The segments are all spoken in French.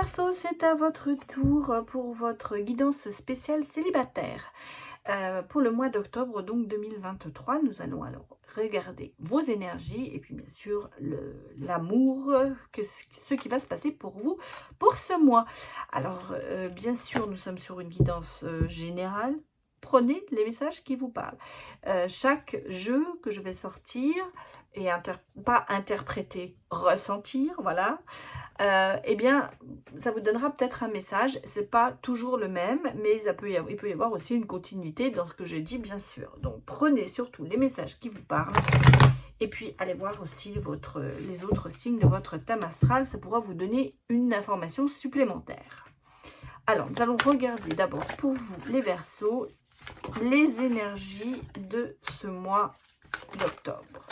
Verseau, c'est à votre tour pour votre guidance spéciale célibataire. Pour le mois d'octobre, donc 2023, nous allons alors regarder vos énergies et puis bien sûr l'amour, ce qui va se passer pour vous pour ce mois. Alors, bien sûr, nous sommes sur une guidance générale. Prenez les messages qui vous parlent. Chaque jeu que je vais sortir et pas interpréter, ressentir, voilà. Eh bien, ça vous donnera peut-être un message. C'est pas toujours le même, mais il peut y avoir aussi une continuité dans ce que je dis, bien sûr. Donc, prenez surtout les messages qui vous parlent. Et puis, allez voir aussi les autres signes de votre thème astral. Ça pourra vous donner une information supplémentaire. Alors, nous allons regarder d'abord pour vous, les Verseaux, les énergies de ce mois d'octobre.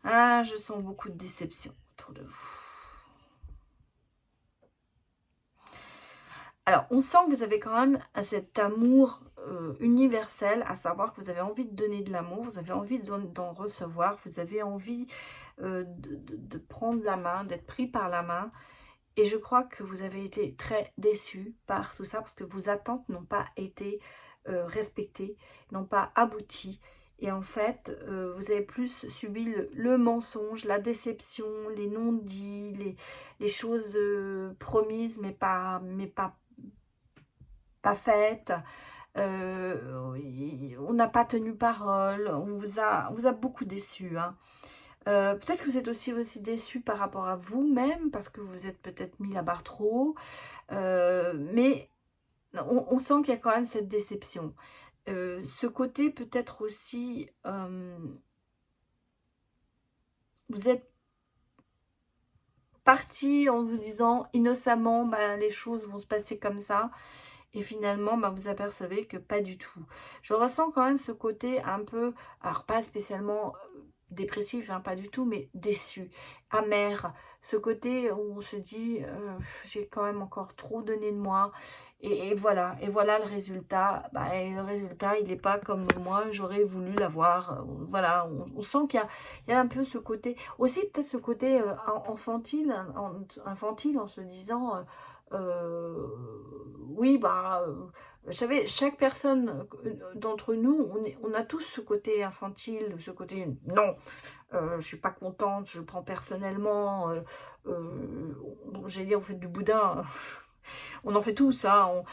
Ah, je sens beaucoup de déception autour de vous. Alors, on sent que vous avez quand même cet amour universel, à savoir que vous avez envie de donner de l'amour, vous avez envie d'en recevoir, vous avez envie de prendre la main, d'être pris par la main. Et je crois que vous avez été très déçus par tout ça, parce que vos attentes n'ont pas été respectées, n'ont pas abouti. Et en fait, vous avez plus subi le mensonge, la déception, les non-dits, les choses promises mais pas faites. On n'a pas tenu parole, on vous a beaucoup déçus. Hein. Peut-être que vous êtes aussi déçus par rapport à vous-même, parce que vous êtes peut-être mis la barre trop haut. Mais on sent qu'il y a quand même cette déception. Ce côté peut-être aussi, vous êtes parti en vous disant innocemment, les choses vont se passer comme ça. Et finalement, vous apercevez que pas du tout. Je ressens quand même ce côté un peu, alors pas spécialement dépressif, hein, pas du tout, mais déçu, amer. Ce côté où on se dit, j'ai quand même encore trop donné de moi. Et voilà le résultat. Et le résultat, il n'est pas comme moi, j'aurais voulu l'avoir. Voilà, on sent qu'il y a un peu ce côté, aussi peut-être ce côté infantile en se disant... oui, vous savez, chaque personne d'entre nous, on a tous ce côté infantile, ce côté non, je suis pas contente, je prends personnellement, j'allais dire, on fait du boudin, on en fait tous, hein,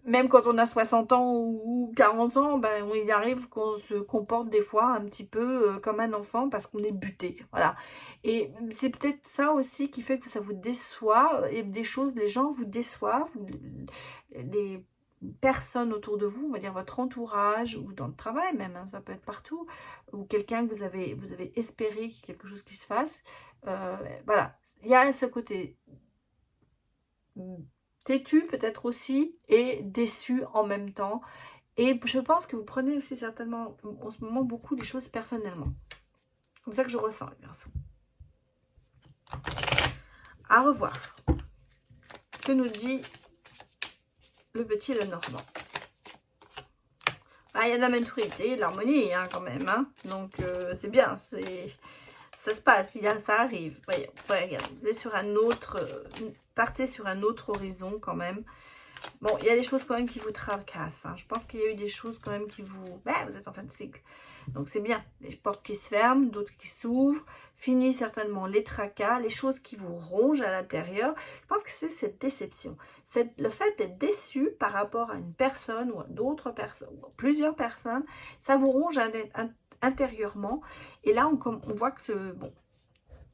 même quand on a 60 ans ou 40 ans, il arrive qu'on se comporte des fois un petit peu comme un enfant parce qu'on est buté, voilà. Et c'est peut-être ça aussi qui fait que ça vous déçoit, et les gens vous déçoivent, les personnes autour de vous, on va dire votre entourage, ou dans le travail même, hein, ça peut être partout, ou quelqu'un que vous avez espéré qu'il y ait quelque chose qui se fasse, voilà, il y a ce côté têtu peut-être aussi, et déçu en même temps. Et je pense que vous prenez aussi certainement en ce moment beaucoup les choses personnellement. C'est comme ça que je ressens, les garçons. À revoir. Que nous dit le petit et le normand? Il y a de la maturité, de l'harmonie, hein, quand même. Hein. Donc, c'est bien. Ça se passe, ça arrive. Voyez, regardez, vous êtes sur un autre... partez sur un autre horizon, quand même. Bon, il y a des choses quand même qui vous tracassent. Hein. Je pense qu'il y a eu des choses quand même qui vous... vous êtes en fin de cycle. Donc, c'est bien. Les portes qui se ferment, d'autres qui s'ouvrent. Fini certainement les tracas, les choses qui vous rongent à l'intérieur. Je pense que c'est cette déception. C'est le fait d'être déçu par rapport à une personne ou à d'autres personnes, ou à plusieurs personnes. Ça vous ronge intérieurement. Et là, on voit que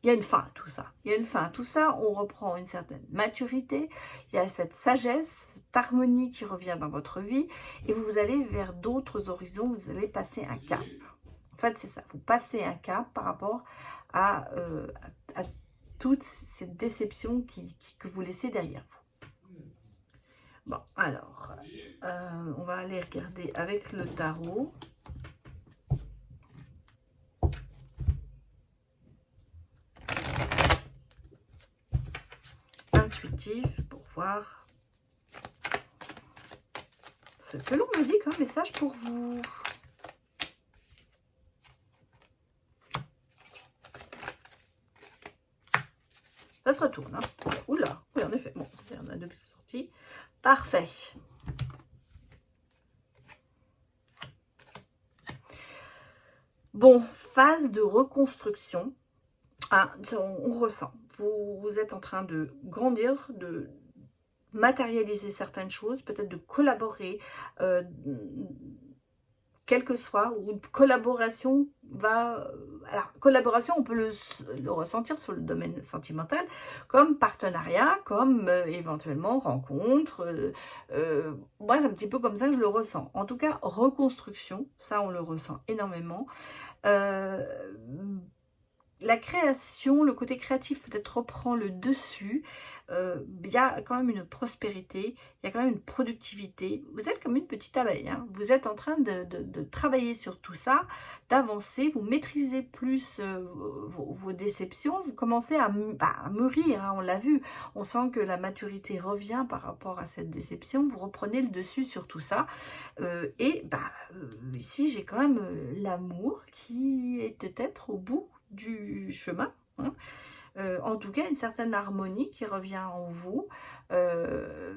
il y a une fin à tout ça. Il y a une fin à tout ça. On reprend une certaine maturité. Il y a cette sagesse, cette harmonie qui revient dans votre vie. Et vous allez vers d'autres horizons. Vous allez passer un cap. En fait, c'est ça. Vous passez un cap par rapport à toute cette déception que vous laissez derrière vous. Bon, alors, on va aller regarder avec le tarot. Intuitif pour voir ce que l'on me dit comme message pour vous. Ça se retourne. Hein. Oula, oui, en effet. Bon, il y en a 2 qui sont sortis. Parfait. Bon, phase de reconstruction. Ah, on ressent. Vous êtes en train de grandir, de matérialiser certaines choses, peut-être de collaborer, quel que soit, ou une collaboration va... Alors, collaboration, on peut le ressentir sur le domaine sentimental, comme partenariat, comme éventuellement rencontre. Moi, c'est un petit peu comme ça que je le ressens. En tout cas, reconstruction, ça, on le ressent énormément. La création, le côté créatif peut-être reprend le dessus. Il y a quand même une prospérité, il y a quand même une productivité. Vous êtes comme une petite abeille, hein. Vous êtes en train de travailler sur tout ça, d'avancer. Vous maîtrisez plus vos déceptions. Vous commencez à mûrir, hein, on l'a vu. On sent que la maturité revient par rapport à cette déception. Vous reprenez le dessus sur tout ça. Ici, j'ai quand même l'amour qui est peut-être au bout du chemin, hein. En tout cas une certaine harmonie qui revient en vous, ce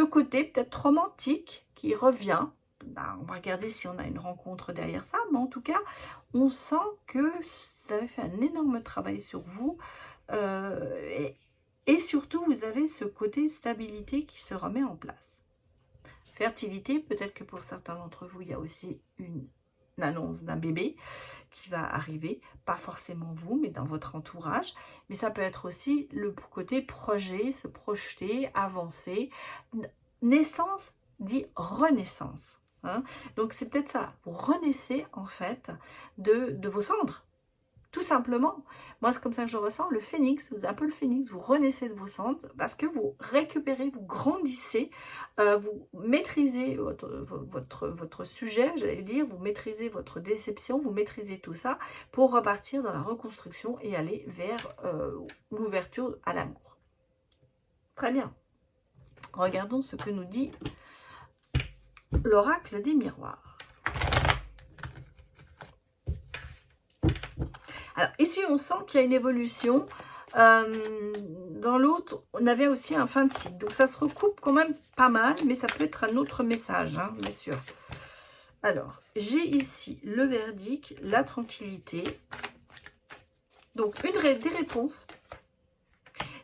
côté peut-être romantique qui revient. On va regarder si on a une rencontre derrière ça, mais en tout cas on sent que vous avez fait un énorme travail sur vous, et surtout vous avez ce côté stabilité qui se remet en place. Fertilité, peut-être que pour certains d'entre vous il y a aussi une annonce d'un bébé qui va arriver, pas forcément vous, mais dans votre entourage. Mais ça peut être aussi le côté projet, se projeter, avancer. Naissance dit renaissance. Hein. Donc c'est peut-être ça, vous renaissez en fait de vos cendres. Tout simplement, moi c'est comme ça que je ressens, le phénix, vous êtes un peu le phénix, vous renaissez de vos cendres parce que vous récupérez, vous grandissez, vous maîtrisez votre sujet, j'allais dire, vous maîtrisez votre déception, vous maîtrisez tout ça pour repartir dans la reconstruction et aller vers l'ouverture à l'amour. Très bien. Regardons ce que nous dit l'oracle des miroirs. Alors ici, on sent qu'il y a une évolution. Dans l'autre, on avait aussi un fin de cycle. Donc ça se recoupe quand même pas mal, mais ça peut être un autre message, hein, bien sûr. Alors, j'ai ici le verdict, la tranquillité. Donc des réponses.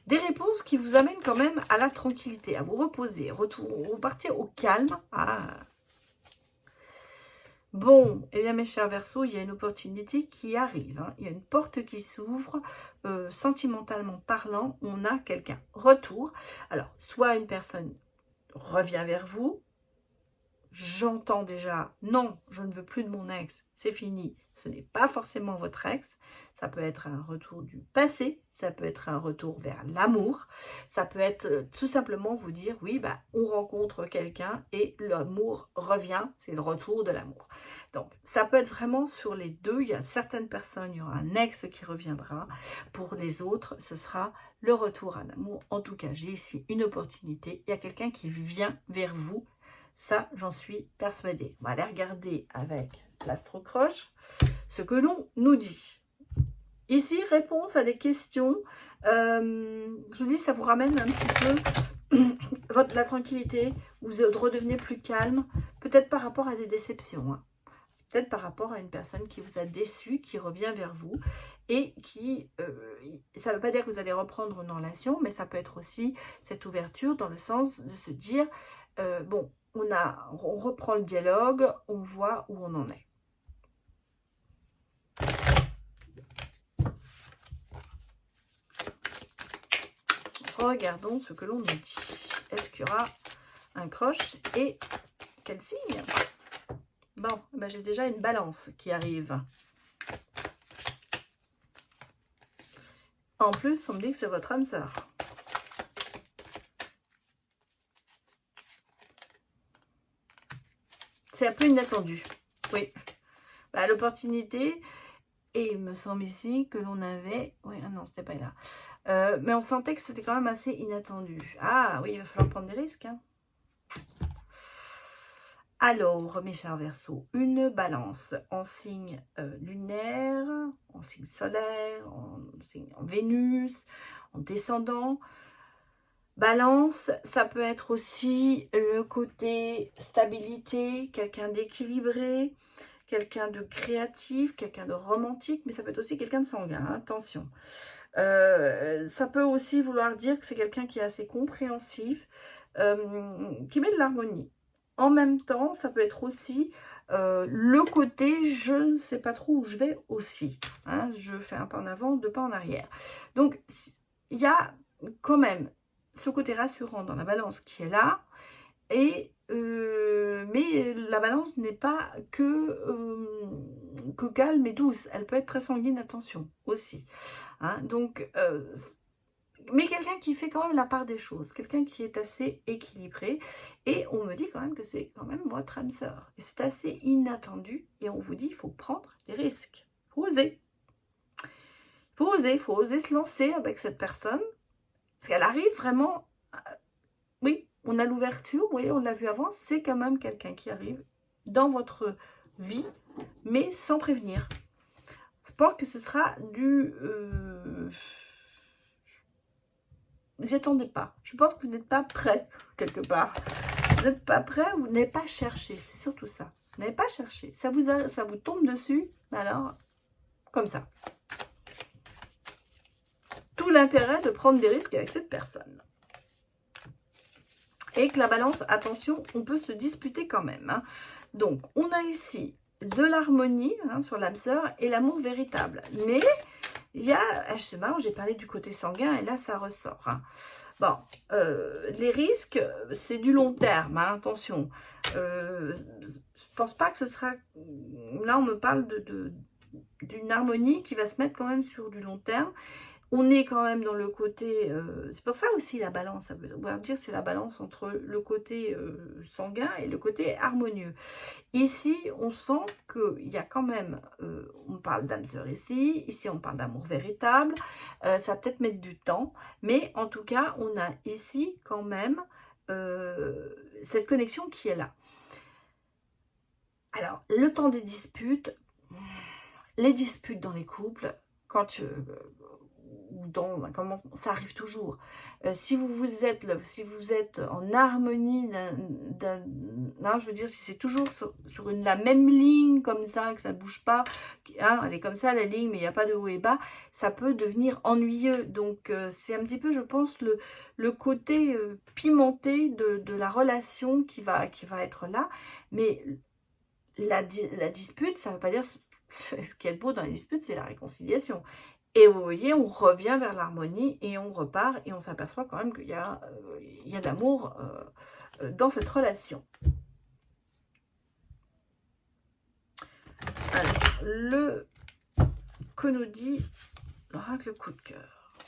Des réponses qui vous amènent quand même à la tranquillité, à vous reposer, repartir au calme. Ah. Bon, eh bien mes chers Verseaux, il y a une opportunité qui arrive, hein. Il y a une porte qui s'ouvre, sentimentalement parlant, on a quelqu'un. Retour, alors soit une personne revient vers vous, j'entends déjà, non, je ne veux plus de mon ex, c'est fini, ce n'est pas forcément votre ex, ça peut être un retour du passé, ça peut être un retour vers l'amour, ça peut être tout simplement vous dire, oui, on rencontre quelqu'un et l'amour revient, c'est le retour de l'amour. Donc, ça peut être vraiment sur les deux, il y a certaines personnes, il y aura un ex qui reviendra, pour les autres, ce sera le retour à l'amour. En tout cas, j'ai ici une opportunité, il y a quelqu'un qui vient vers vous. Ça, j'en suis persuadée. On va aller regarder avec l'Astro-Croche ce que l'on nous dit. Ici, réponse à des questions. Je vous dis, ça vous ramène un petit peu la tranquillité. Vous redevenez plus calme. Peut-être par rapport à des déceptions. Hein. Peut-être par rapport à une personne qui vous a déçu, qui revient vers vous. Et qui, ça ne veut pas dire que vous allez reprendre une relation, mais ça peut être aussi cette ouverture dans le sens de se dire, bon, on reprend le dialogue, on voit où on en est. Regardons ce que l'on nous dit. Est-ce qu'il y aura un croche et quel signe? Bon, j'ai déjà une balance qui arrive. En plus, on me dit que c'est votre âme sœur. C'est un peu inattendu. Oui. L'opportunité, et il me semble ici que l'on avait... Oui, ah non, c'était pas là. Mais on sentait que c'était quand même assez inattendu. Ah oui, il va falloir prendre des risques. Hein. Alors, mes chers Verseaux, une balance en signe lunaire, en signe solaire, en Vénus, en descendant. Balance, ça peut être aussi le côté stabilité, quelqu'un d'équilibré, quelqu'un de créatif, quelqu'un de romantique, mais ça peut être aussi quelqu'un de sanguin, hein, attention. Ça peut aussi vouloir dire que c'est quelqu'un qui est assez compréhensif, qui met de l'harmonie. En même temps, ça peut être aussi le côté je ne sais pas trop où je vais aussi. Hein, je fais un pas en avant, deux pas en arrière. Donc, il y a quand même ce côté rassurant dans la balance qui est là. Et, mais la balance n'est pas que calme et douce. Elle peut être très sanguine, attention, aussi. Hein, donc, mais quelqu'un qui fait quand même la part des choses, quelqu'un qui est assez équilibré, et on me dit quand même que c'est quand même votre âme sœur. Et c'est assez inattendu, et on vous dit il faut prendre des risques, il faut oser. Il faut oser se lancer avec cette personne, parce qu'elle arrive vraiment, oui, on a l'ouverture, vous voyez, on l'a vu avant, c'est quand même quelqu'un qui arrive dans votre vie, mais sans prévenir. Je pense que ce sera du... J'y attendais pas. Je pense que vous n'êtes pas prêt, quelque part. Vous n'êtes pas prêt, vous n'avez pas cherché. C'est surtout ça. Vous n'avez pas cherché. Ça vous tombe dessus, alors, comme ça. Tout l'intérêt de prendre des risques avec cette personne. Et que la balance, attention, on peut se disputer quand même. Hein. Donc, on a ici de l'harmonie hein, sur l'âme sœur et l'amour véritable. Mais... il y a, je sais pas, j'ai parlé du côté sanguin et là ça ressort. Hein. Bon, les risques, c'est du long terme, hein, attention. Je pense pas que ce sera... Là, on me parle d'une harmonie qui va se mettre quand même sur du long terme. On est quand même dans le côté... c'est pour ça aussi la balance, ça veut dire c'est la balance entre le côté sanguin et le côté harmonieux. Ici, on sent qu'il y a quand même, on parle d'âme sœur ici on parle d'amour véritable, ça va peut-être mettre du temps, mais en tout cas, on a ici quand même cette connexion qui est là. Alors, le temps des disputes, les disputes dans les couples, quand comment ça arrive toujours. Si vous êtes en harmonie, je veux dire, si c'est toujours sur la même ligne comme ça, que ça ne bouge pas, hein, elle est comme ça la ligne, mais il n'y a pas de haut et bas, ça peut devenir ennuyeux. Donc c'est un petit peu, je pense, le côté pimenté de la relation qui va être là. Mais la dispute, ça ne veut pas dire... Ce qui est beau dans les disputes, c'est la réconciliation. Et vous voyez, on revient vers l'harmonie et on repart et on s'aperçoit quand même qu'il y a de l'amour dans cette relation. Alors, que nous dit l'oracle coup de cœur?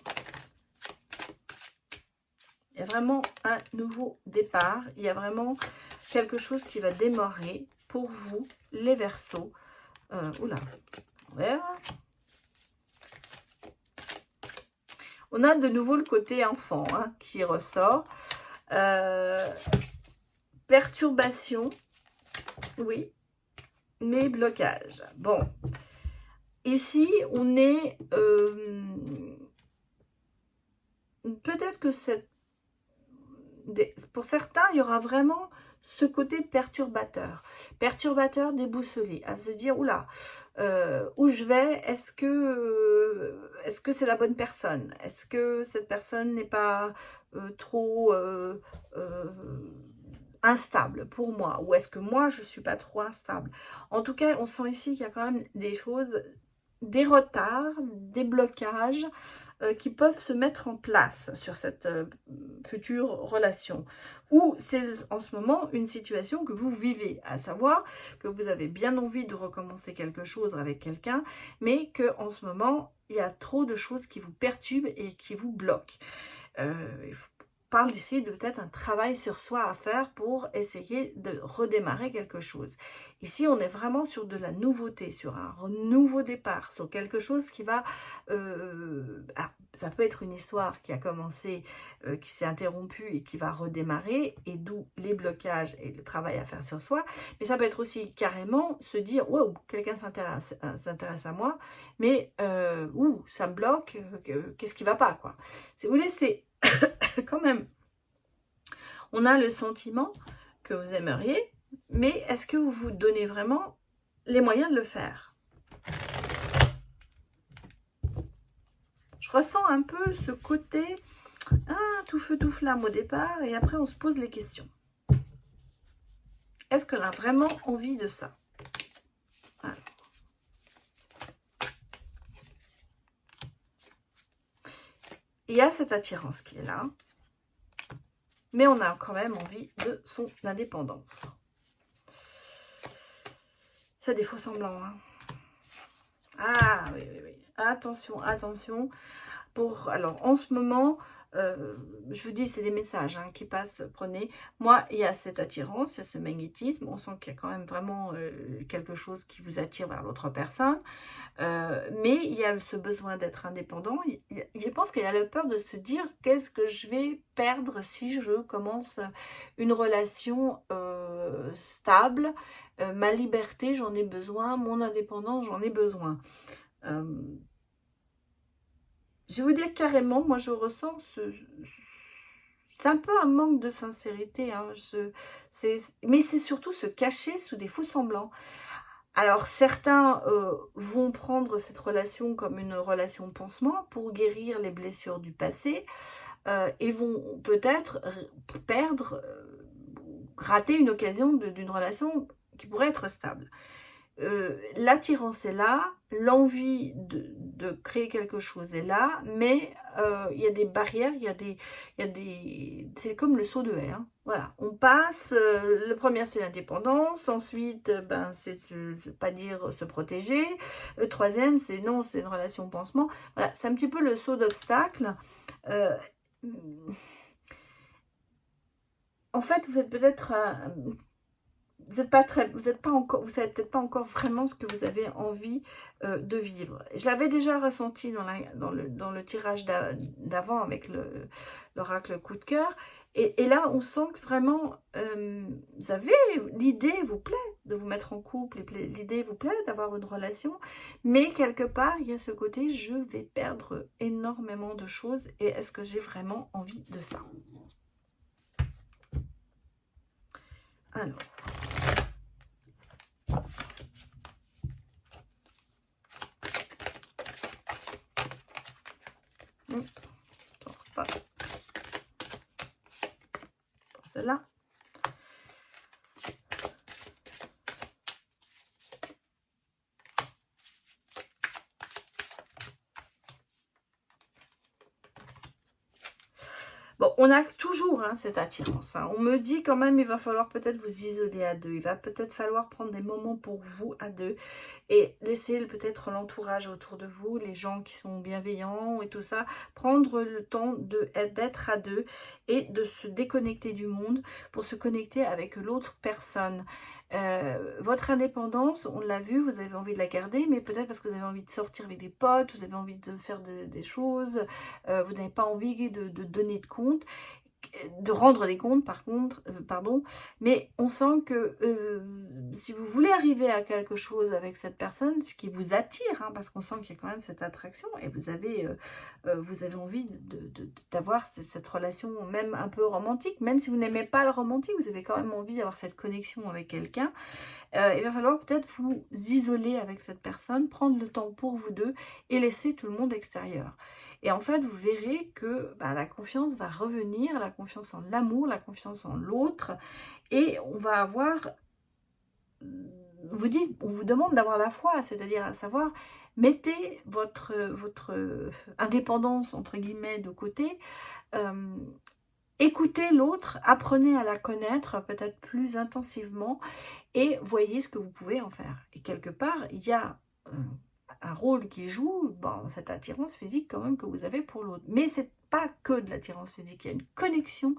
Il y a vraiment un nouveau départ. Il y a vraiment quelque chose qui va démarrer pour vous, les Verseaux. Oula, on verra. On a de nouveau le côté enfant hein, qui ressort. Perturbation, oui, mais blocage. Bon, ici, on est... peut-être que pour certains, il y aura vraiment ce côté perturbateur. Perturbateur déboussolé, à se dire, oula, où je vais, est-ce que c'est la bonne personne? Est-ce que cette personne n'est pas trop instable pour moi? Ou est-ce que moi, je ne suis pas trop instable? En tout cas, on sent ici qu'il y a quand même des choses, des retards, des blocages qui peuvent se mettre en place sur cette future relation. Ou c'est en ce moment une situation que vous vivez, à savoir que vous avez bien envie de recommencer quelque chose avec quelqu'un, mais que en ce moment, il y a trop de choses qui vous perturbent et qui vous bloquent. parle d'essayer de peut-être un travail sur soi à faire pour essayer de redémarrer quelque chose. Ici, on est vraiment sur de la nouveauté, sur un nouveau départ, sur quelque chose qui va... alors, ça peut être une histoire qui a commencé, qui s'est interrompue et qui va redémarrer, et d'où les blocages et le travail à faire sur soi. Mais ça peut être aussi carrément se dire, wow, quelqu'un s'intéresse à moi, mais ça me bloque, qu'est-ce qui va pas, quoi. Si vous voulez, c'est quand même, on a le sentiment que vous aimeriez, mais est-ce que vous vous donnez vraiment les moyens de le faire? Je ressens un peu ce côté, tout feu tout flamme au départ, et après on se pose les questions. Est-ce qu'on a vraiment envie de ça? Alors. Il y a cette attirance qui est là, mais on a quand même envie de son indépendance. C'est des faux semblants, hein. Ah oui, oui, oui. Attention, attention. Alors, en ce moment, je vous dis, c'est des messages qui passent, prenez. Moi, il y a cette attirance, il y a ce magnétisme. On sent qu'il y a quand même vraiment quelque chose qui vous attire vers l'autre personne. Mais il y a ce besoin d'être indépendant. Je pense qu'il y a la peur de se dire, qu'est-ce que je vais perdre si je commence une relation stable. Ma liberté, j'en ai besoin. Mon indépendance, j'en ai besoin. Je vais vous dire carrément, moi je ressens c'est un peu un manque de sincérité, hein, mais c'est surtout se cacher sous des faux semblants. Alors certains vont prendre cette relation comme une relation pansement pour guérir les blessures du passé et vont peut-être perdre, rater une occasion d'une relation qui pourrait être stable. L'attirance est là, l'envie de créer quelque chose est là, mais il y a des barrières, c'est comme le saut de haie, hein. Voilà, on passe, le premier c'est l'indépendance, ensuite c'est pas dire se protéger, le troisième c'est non, c'est une relation pansement. Voilà, c'est un petit peu le saut d'obstacle. En fait, vous êtes peut-être vous savez peut-être pas encore vraiment ce que vous avez envie de vivre. Je l'avais déjà ressenti dans le tirage d'avant avec l'oracle coup de cœur. Et là, on sent que vraiment, vous avez l'idée vous plaît de vous mettre en couple, l'idée vous plaît d'avoir une relation, mais quelque part, il y a ce côté, je vais perdre énormément de choses, et est-ce que j'ai vraiment envie de ça? Alors... pas celle-là. Bon, on a toujours cette attirance. On me dit quand même, il va falloir peut-être vous isoler à deux. Il va peut-être falloir prendre des moments pour vous à deux. Et laisser peut-être l'entourage autour de vous, les gens qui sont bienveillants et tout ça. Prendre le temps d'être à deux et de se déconnecter du monde pour se connecter avec l'autre personne. Votre indépendance, on l'a vu, vous avez envie de la garder, mais peut-être parce que vous avez envie de sortir avec des potes, vous avez envie de faire des choses, vous n'avez pas envie de donner de compte, de rendre des comptes pardon, mais on sent que si vous voulez arriver à quelque chose avec cette personne, ce qui vous attire, parce qu'on sent qu'il y a quand même cette attraction, et vous avez envie d'avoir cette relation même un peu romantique, même si vous n'aimez pas le romantique, vous avez quand même envie d'avoir cette connexion avec quelqu'un. Il va falloir peut-être vous isoler avec cette personne, prendre le temps pour vous deux et laisser tout le monde extérieur. Et en fait, vous verrez que la confiance va revenir, la confiance en l'amour, la confiance en l'autre. Et on va avoir... On vous demande d'avoir la foi, c'est-à-dire à savoir, mettez votre indépendance, entre guillemets, de côté. Écoutez l'autre, apprenez à la connaître peut-être plus intensivement et voyez ce que vous pouvez en faire. Et quelque part, il y a... un rôle qui joue cette attirance physique quand même que vous avez pour l'autre. Mais pas que de l'attirance physique, il y a une connexion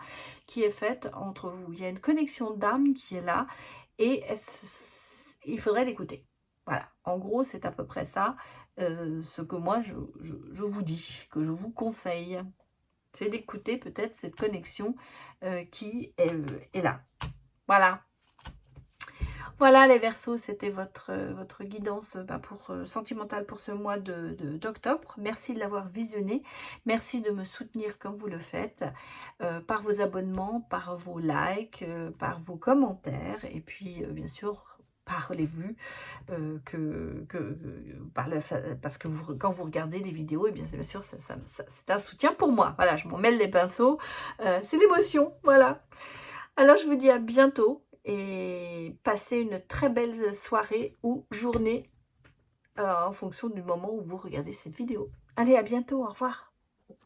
qui est faite entre vous. Il y a une connexion d'âme qui est là et il faudrait l'écouter. Voilà, en gros, c'est à peu près ça, ce que moi, je vous dis, que je vous conseille. C'est d'écouter peut-être cette connexion qui est là. Voilà. Voilà les Verseaux, c'était votre guidance sentimentale pour ce mois d'octobre. Merci de l'avoir visionné. Merci de me soutenir comme vous le faites, par vos abonnements, par vos likes, par vos commentaires. Et puis, bien sûr, par les vues, parce que quand vous regardez les vidéos, et bien sûr, c'est un soutien pour moi. Voilà, je m'en mêle les pinceaux. C'est l'émotion, voilà. Alors, je vous dis à bientôt. Et passez une très belle soirée ou journée en fonction du moment où vous regardez cette vidéo. Allez, à bientôt, au revoir.